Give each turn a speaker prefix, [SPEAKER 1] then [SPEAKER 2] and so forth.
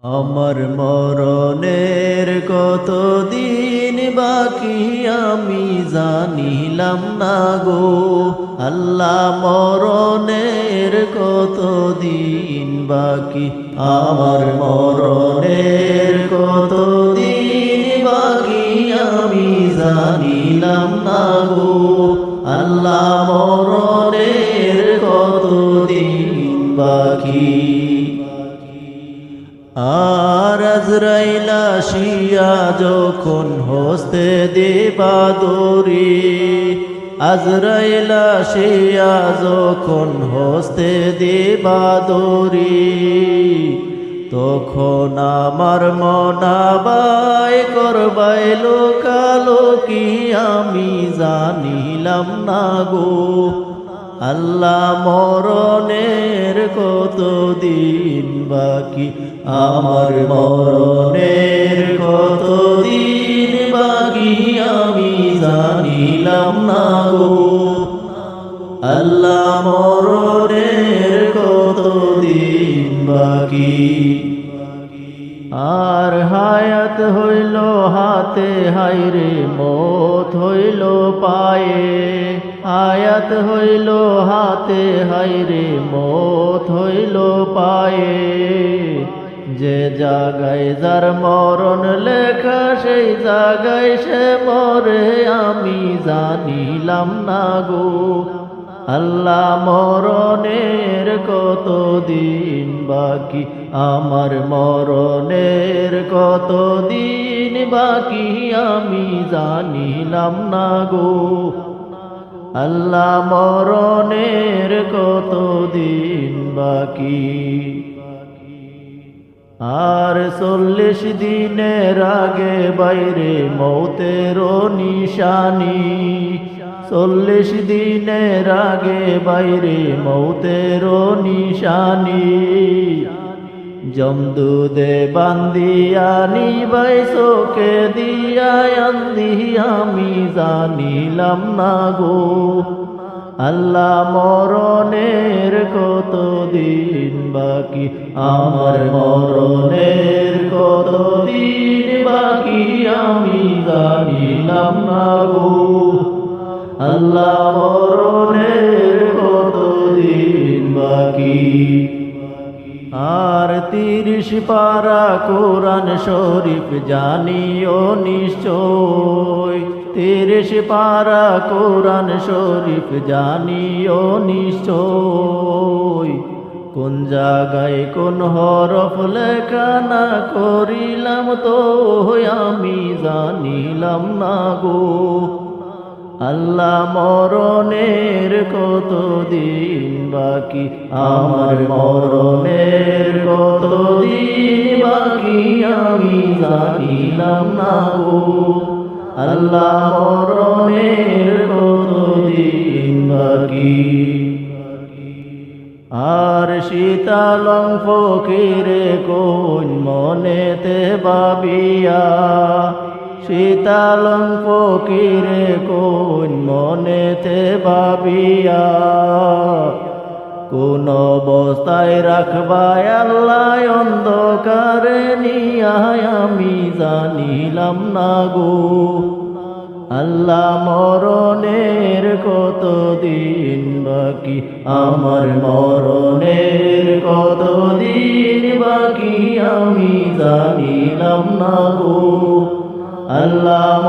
[SPEAKER 1] আমার মরণের কতদিন বাকি আমি জানিলাম না গো আল্লাহ মরণের কতদিন বাকি আমার মরণের কতদিন বাকি আমি জানিলাম না গো আল্লাহ মরণের কতদিন বাকি আর আজরাইল আসিয়া যখন হস্তে দিবা দড়ি আজরাইল আসিয়া যখন হস্তে দিবা দড়ি তখন আমার মনাবাই করবাই লোকালোকি আমি জানিলাম না গো আল্লাহ মরণের কতদিন বাকি আমার মরণের কতদিন বাকি আমি জানিলাম না গো আল্লাহ মরণের কতদিন বাকি আর হায়াত হইল হাতে হাইরে মত হইল পায়ে হায়াত হইল হাতে হাইরে মত হইল পায়ে যে জাগায় যার মরণ লেখা সেই জাগায় সে মরে আমি জানিলাম না গো আল্লাহ মরণের কতদিন বাকি আমার মরণের কতদিন বাকি আমি জানিলাম না গো আল্লাহ মরণের কতদিন বাকি আর 40 দিনের আগে বাইরে মৌতের নিশানি 40 দিনের আগে বাইরে মৌতের নিশানি জমদুদে বান্দিয়া নিবাই চোখে দিয়া আন্দি আমি জানিলাম না গো আল্লাহ মরণের কতদিন বাকি আমার মরণের কতদিন বাকি আমি জানিলাম না গো আল্লাহ মরণের কতদিন বাকি আর 30 পারা কোরআন শরীফ জানিও নিশ্চয় 30 পারা কোরআন শরীফ জানিও নিশ্চয় কোন জায়গায় কোন হরফ লেখা না করিলাম তো আমি জানিলাম না গো আল্লাহ মরণের কতদিন বাকি আমার মরণের কতদিন বাকি আমি জানিলাম না গো আল্লাহ মরণের কতদিন বাকি আর শীতলং ফকিরে কোন মনেতে ভাবিয়া শীতলং ফকিরে কোন মনেতে ভাবিয়া কোন অবস্থায় রাখবাই আল্লাহ অন্ধকারে নিয়া আমি জানিলাম না গো আল্লাহ মরণের কতদিন বাকি আমার মরণের কতদিন বাকি আমি জানিলাম না গো আল্লাহ